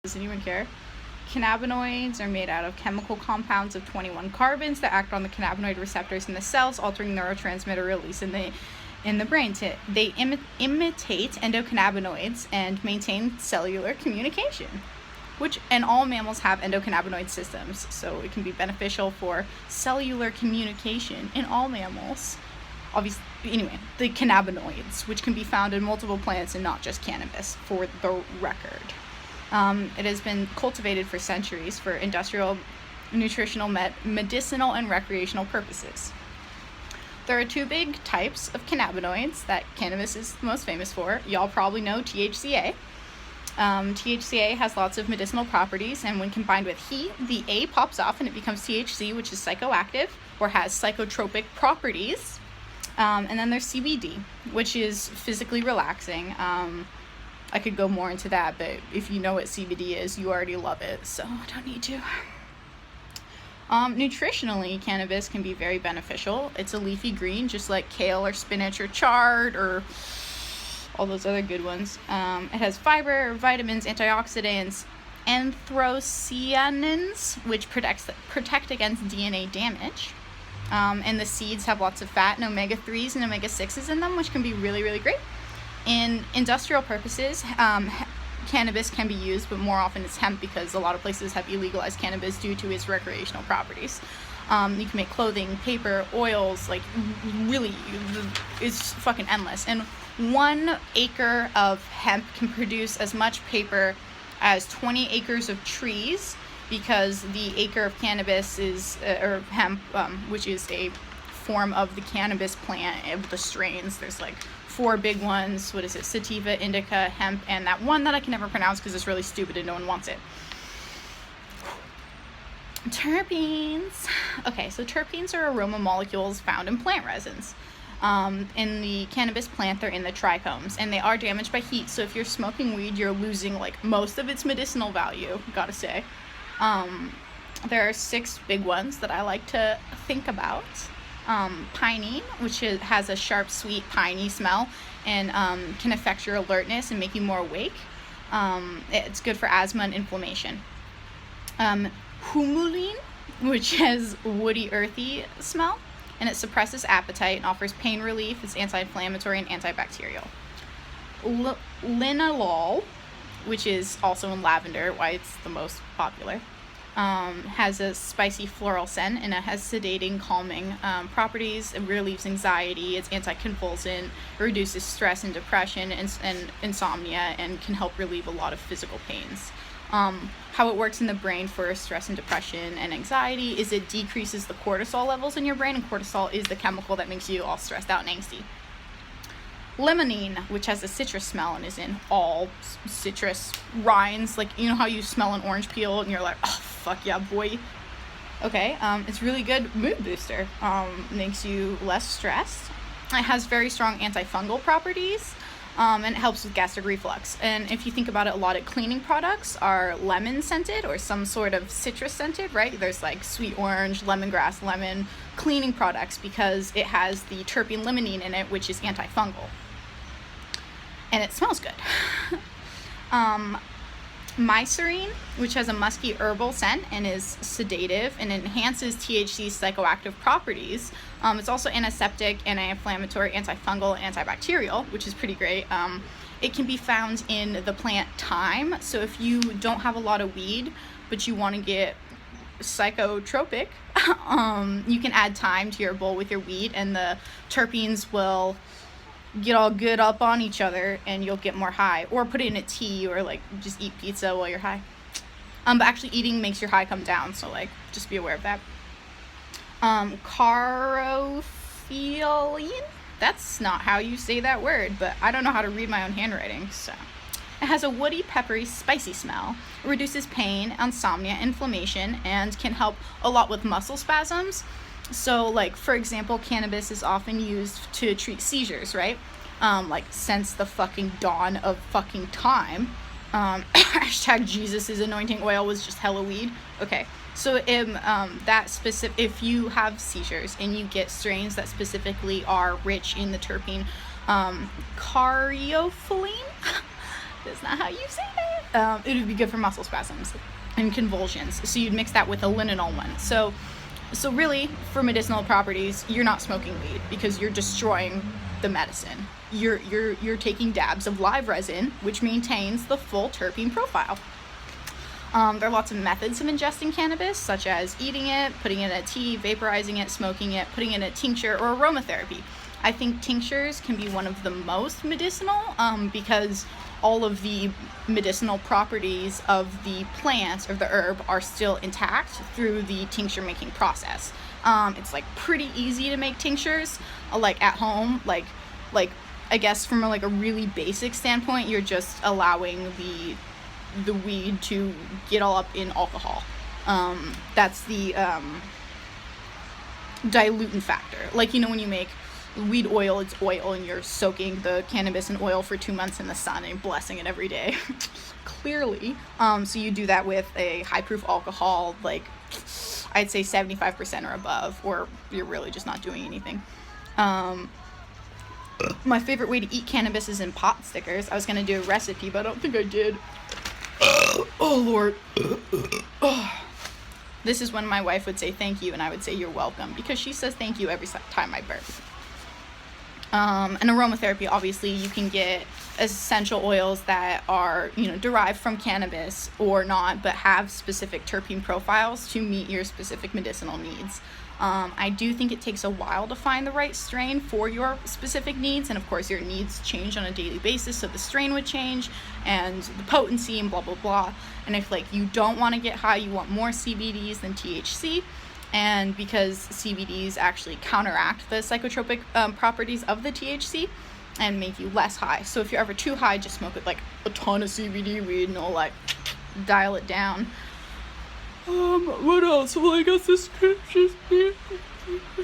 doesn't even care. Cannabinoids are made out of chemical compounds of 21 carbons that act on the cannabinoid receptors in the cells, altering neurotransmitter release in the brain. They imitate endocannabinoids and maintain cellular communication, and all mammals have endocannabinoid systems, so it can be beneficial for cellular communication in all mammals. Obviously, anyway, the cannabinoids, which can be found in multiple plants and not just cannabis, for the record. It has been cultivated for centuries for industrial, nutritional, medicinal, and recreational purposes. There are two big types of cannabinoids that cannabis is most famous for. Y'all probably know THCA. THCA has lots of medicinal properties, and when combined with heat, the A pops off and it becomes THC, which is psychoactive or has psychotropic properties. And then there's CBD, which is physically relaxing. I could go more into that, but if you know what CBD is, you already love it, so I don't need to. Nutritionally, cannabis can be very beneficial. It's a leafy green, just like kale or spinach or chard or all those other good ones. It has fiber, vitamins, antioxidants, anthocyanins, which protect against DNA damage. And the seeds have lots of fat and omega-3s and omega-6s in them, which can be really, really great. In industrial purposes, cannabis can be used, but more often it's hemp because a lot of places have illegalized cannabis due to its recreational properties. You can make clothing, paper, oils, like really, it's fucking endless. And 1 acre of hemp can produce as much paper as 20 acres of trees, because the acre of cannabis is, or hemp, which is a form of the cannabis plant, of the strains. There's like 4 big ones. What is it? Sativa, indica, hemp, and that one that I can never pronounce because it's really stupid and no one wants it. Terpenes. Okay, so terpenes are aroma molecules found in plant resins. In the cannabis plant, they're in the trichomes, and they are damaged by heat, so if you're smoking weed, you're losing like most of its medicinal value, gotta say. There are 6 big ones that I like to think about. Pinene, which has a sharp, sweet, piney smell, and can affect your alertness and make you more awake. It's good for asthma and inflammation. Humulene, which has woody, earthy smell, and it suppresses appetite and offers pain relief. It's anti-inflammatory and antibacterial. Linalool, which is also in lavender, why it's the most popular, has a spicy floral scent, and it has sedating, calming properties. It relieves anxiety. It's anticonvulsant. It reduces stress and depression and insomnia, and can help relieve a lot of physical pains. How it works in the brain for stress and depression and anxiety is it decreases the cortisol levels in your brain, and cortisol is the chemical that makes you all stressed out and angsty. Limonene, which has a citrus smell and is in all citrus rinds. Like, you know how you smell an orange peel and you're like, oh, fuck yeah, boy. Okay, it's really good mood booster. Makes you less stressed. It has very strong antifungal properties, and it helps with gastric reflux. And if you think about it, a lot of cleaning products are lemon scented or some sort of citrus scented, right? There's like sweet orange, lemongrass, lemon cleaning products because it has the terpene limonene in it, which is antifungal. And it smells good. Mycerine, which has a musky herbal scent and is sedative and enhances THC's psychoactive properties. It's also antiseptic, anti-inflammatory, antifungal, antibacterial, which is pretty great. It can be found in the plant thyme. So if you don't have a lot of weed, but you want to get psychotropic, you can add thyme to your bowl with your weed, and the terpenes will get all good up on each other and you'll get more high. Or put it in a tea, or like just eat pizza while you're high. But actually eating makes your high come down, so like just be aware of that. Carophyllene, that's not how you say that word, but I don't know how to read my own handwriting, so. It has a woody, peppery, spicy smell. It reduces pain, insomnia, inflammation, and can help a lot with muscle spasms. So, like, for example, cannabis is often used to treat seizures, right? Like, since the fucking dawn of fucking time. Hashtag Jesus' anointing oil was just hella weed. Okay, so if you have seizures and you get strains that specifically are rich in the terpene caryophyllene, That's not how you say that. It would be good for muscle spasms and convulsions. So you'd mix that with a linalool one. So really, for medicinal properties, you're not smoking weed because you're destroying the medicine. You're taking dabs of live resin, which maintains the full terpene profile. There are lots of methods of ingesting cannabis, such as eating it, putting it in a tea, vaporizing it, smoking it, putting it in a tincture, or aromatherapy. I think tinctures can be one of the most medicinal because all of the medicinal properties of the plant or the herb are still intact through the tincture making process. It's like pretty easy to make tinctures, like at home, like I guess from a really basic standpoint, you're just allowing the weed to get all up in alcohol. That's the dilutant factor. Like, when you make weed oil, it's oil, and you're soaking the cannabis in oil for 2 months in the sun and blessing it every day. Clearly. So you do that with a high proof alcohol, like I'd say 75% or above, or you're really just not doing anything. My favorite way to eat cannabis is in pot stickers. I was going to do a recipe, but I don't think I did. Oh, Lord. This is when my wife would say thank you, and I would say you're welcome, because she says thank you every time I burp. And aromatherapy, obviously, you can get essential oils that are, derived from cannabis or not, but have specific terpene profiles to meet your specific medicinal needs. I do think it takes a while to find the right strain for your specific needs, and of course your needs change on a daily basis, so the strain would change and the potency and blah blah blah. And if you don't want to get high, you want more CBDs than THC, and because CBDs actually counteract the psychotropic properties of the THC and make you less high. So if you're ever too high, just smoke it a ton of CBD weed and it'll dial it down. What else? Well, I guess this could just be